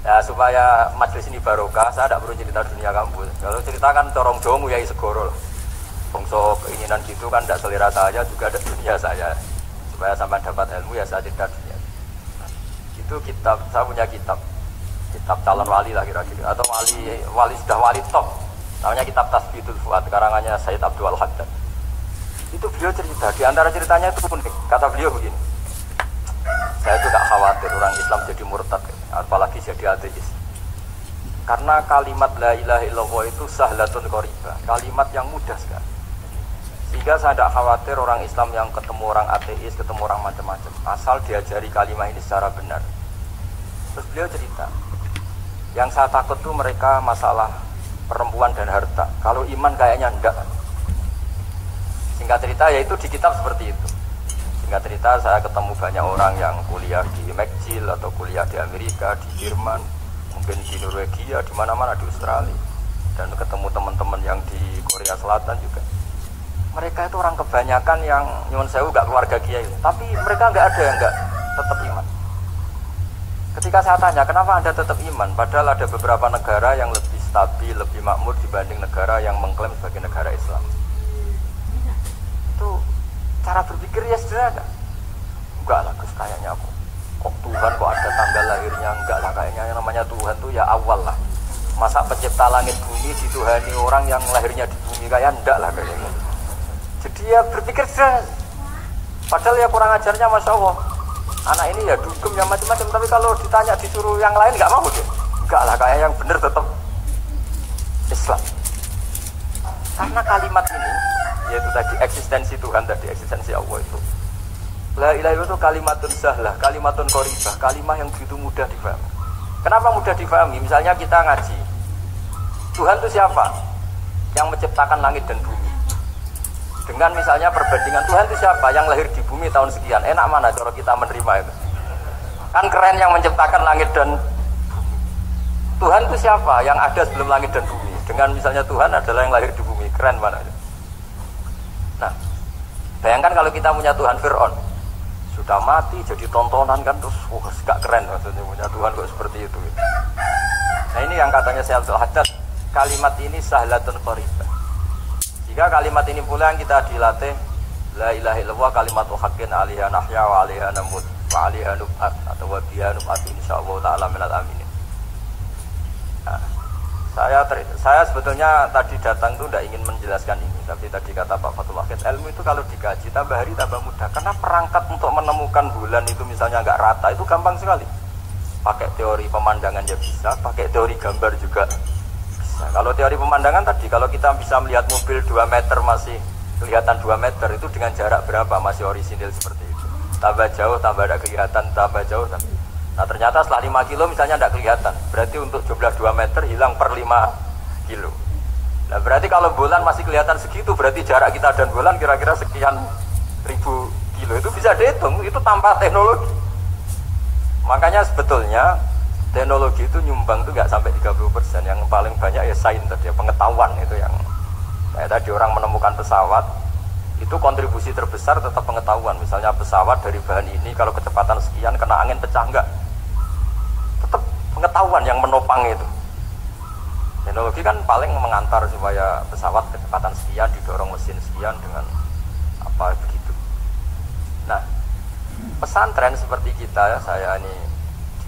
Ya supaya majelis ini barokah, saya tidak perlu cerita dunia kampus. Kalau ceritakan corong jomu ya segoro lah. Bongso keinginan gitu kan tidak selera saya juga ada dunia saya. Supaya sampai dapat ilmu ya saya cerita dunia. Itu kitab, saya punya kitab calon wali lah kira-kira, atau wali sudah wali top. Namanya kitab Tasbihul Fuad, karangannya Sayyid Abdul Haddad. Itu beliau cerita, di antara ceritanya itu unik. Kata beliau begini, saya itu tak khawatir orang Islam jadi murtad, apalagi jadi ateis. Karena kalimat la ilaha illallah itu sahlatun qoribah, kalimat yang mudah sekali. Sehingga saya tidak khawatir orang Islam yang ketemu orang ateis, ketemu orang macam-macam, asal diajari kalimat ini secara benar. Terus beliau cerita, yang saya takut tuh mereka masalah perempuan dan harta. Kalau iman kayaknya enggak. Singkat cerita yaitu di kitab seperti itu. Singkat cerita saya ketemu banyak orang yang kuliah di McGill atau kuliah di Amerika, di Jerman, mungkin di Norwegia, di mana-mana di Australia, dan ketemu teman-teman yang di Korea Selatan juga. Mereka itu orang kebanyakan yang nyuwun sewu gak keluarga kiai, tapi mereka nggak ada yang nggak tetap iman. Ketika saya tanya kenapa Anda tetap iman, padahal ada beberapa negara yang lebih stabil, lebih makmur dibanding negara yang mengklaim sebagai negara Islam. Itu cara berpikir ya sederhana. Enggak lah Gus, kayaknya kok Tuhan kok ada tanggal lahirnya, enggak lah, kayaknya yang namanya Tuhan tuh ya awal lah. Masa pencipta langit bumi dituhani orang yang lahirnya di bumi, kayak enggak lah kayaknya. Jadi ya berpikir sederhana. Padahal ya kurang ajarnya Masya Allah. Anak ini ya dugem yang macam-macam, tapi kalau ditanya disuruh yang lain enggak mau dia. Enggak lah, kayak yang benar tetap Islam. Karena kalimat ini yaitu tadi eksistensi Tuhan, tadi eksistensi Allah itu. La ilaha illallah itu kalimatun sahlah, kalimatun qoribah, kalimah yang begitu mudah difahami. Kenapa mudah difahami? Misalnya kita ngaji, Tuhan itu siapa? Yang menciptakan langit dan bumi. Dengan misalnya perbandingan Tuhan itu siapa? Yang lahir di bumi tahun sekian. Enak mana cara kita menerima itu? Kan keren yang menciptakan langit dan bumi. Tuhan itu siapa? Yang ada sebelum langit dan bumi. Dengan misalnya Tuhan adalah yang lahir di bumi. Keren mana itu? Nah, bayangkan kalau kita punya Tuhan Fir'aun, sudah mati jadi tontonan kan, terus gak keren maksudnya punya Tuhan kok seperti itu. Nah ini yang katanya Syekh Abdul Haddad, kalimat ini sahlatun qoribah. Jika kalimat ini pula yang kita dilatih, la ilaha illallah kalimatu haqqin 'alaiha nahya wa 'alaiha namut wa 'alaiha nub'at atau wa biha nub'at insyaallah taala minal aminin. Nah, saya sebetulnya tadi datang tuh tidak ingin menjelaskan ini, tapi tadi kata Pak Fathul Wahid, ilmu itu kalau dikaji tambah hari tambah mudah, karena perangkat untuk menemukan bulan itu misalnya nggak rata itu gampang sekali. Pakai teori pemandangan ya bisa, pakai teori gambar juga bisa. Kalau teori pemandangan tadi, kalau kita bisa melihat mobil 2 meter masih kelihatan 2 meter, itu dengan jarak berapa masih orisinil seperti itu. Tambah jauh tambah ada kelihatan, tambah jauh tambah. Nah ternyata setelah 5 kilo misalnya tidak kelihatan, berarti untuk jumlah 2 meter hilang per 5 kilo. Nah berarti kalau bulan masih kelihatan segitu, berarti jarak kita dan bulan kira-kira sekian ribu kilo. Itu bisa dihitung, itu tanpa teknologi. Makanya sebetulnya teknologi itu nyumbang itu nggak sampai 30%. Yang paling banyak ya sains tadi, pengetahuan itu yang kayak tadi orang menemukan pesawat, itu kontribusi terbesar tetap pengetahuan. Misalnya pesawat dari bahan ini kalau kecepatan sekian kena angin pecah enggak, tetap pengetahuan yang menopang itu. Teknologi kan paling mengantar supaya pesawat kecepatan sekian didorong mesin sekian dengan apa begitu. Nah pesantren seperti kita, saya ini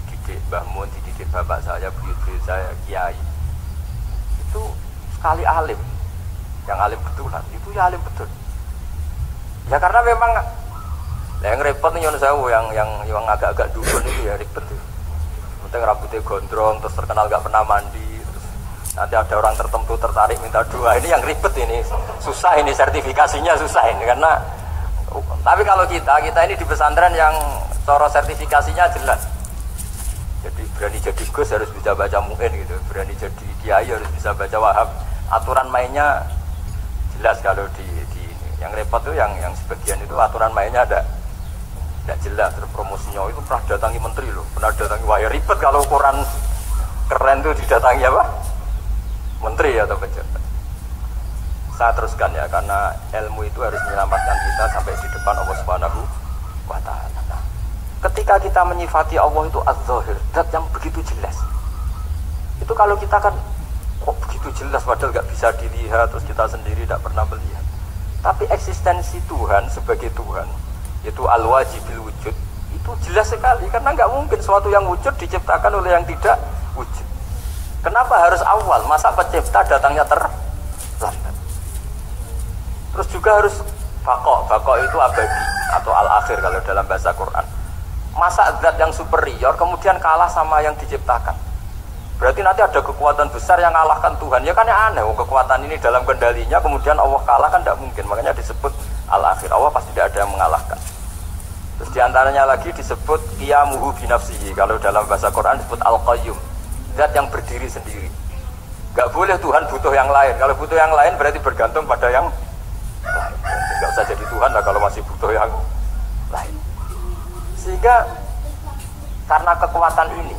dididik Mbah Mun, dididik bapak saya, buyut-buyut saya, kiai, itu sekali alim, yang alim betulan, itu ya alim betul. Ya karena memang yang repot nih nyuwun sewu, yang agak-agak dukun itu ya ribet. Penting rambutnya gondrong, terus terkenal gak pernah mandi, terus nanti ada orang tertentu tertarik minta doa. Ini yang ribet ini, susah ini sertifikasinya susah ini karena. Tapi kalau kita ini di pesantren yang cara sertifikasinya jelas. Jadi berani jadi Gus harus bisa baca Mu'in gitu, berani jadi Kiai harus bisa baca Wahab. Aturan mainnya jelas kalau di yang repot tuh yang sebagian itu aturan mainnya tidak jelas. Terus promosinya itu pernah datangi menteri loh, pernah datangi, wah ya ribet kalau ukuran keren tuh didatangi apa? Menteri atau pejabat. Saya teruskan ya, karena ilmu itu harus menyelamatkan kita sampai di depan Allah Subhanahu wa Ta'ala. Ketika kita menyifati Allah itu az-zahir, zat yang begitu jelas, Itu kalau kita kan kok begitu jelas padahal nggak bisa dilihat, terus kita sendiri tidak pernah melihat. Tapi eksistensi Tuhan sebagai Tuhan, yaitu al-wajibil wujud, itu jelas sekali karena nggak mungkin suatu yang wujud diciptakan oleh yang tidak wujud. Kenapa harus awal? Masa pencipta datangnya terlambat? Terus juga harus bako itu abadi atau al-akhir kalau dalam bahasa Quran. Masa zat yang superior kemudian kalah sama yang diciptakan? Berarti nanti ada kekuatan besar yang mengalahkan Tuhan. Ya kan ya aneh, kekuatan ini dalam kendalinya kemudian Allah kalah kan tidak mungkin. Makanya disebut al-akhir. Allah pasti tidak ada yang mengalahkan. Terus diantaranya lagi disebut qiyamuhu binafsihi. Kalau dalam bahasa Quran disebut al-qayyum, zat yang berdiri sendiri. Gak boleh Tuhan butuh yang lain. Kalau butuh yang lain berarti bergantung pada yang lain. Gak usah jadi Tuhan lah kalau masih butuh yang lain. Sehingga karena kekuatan ini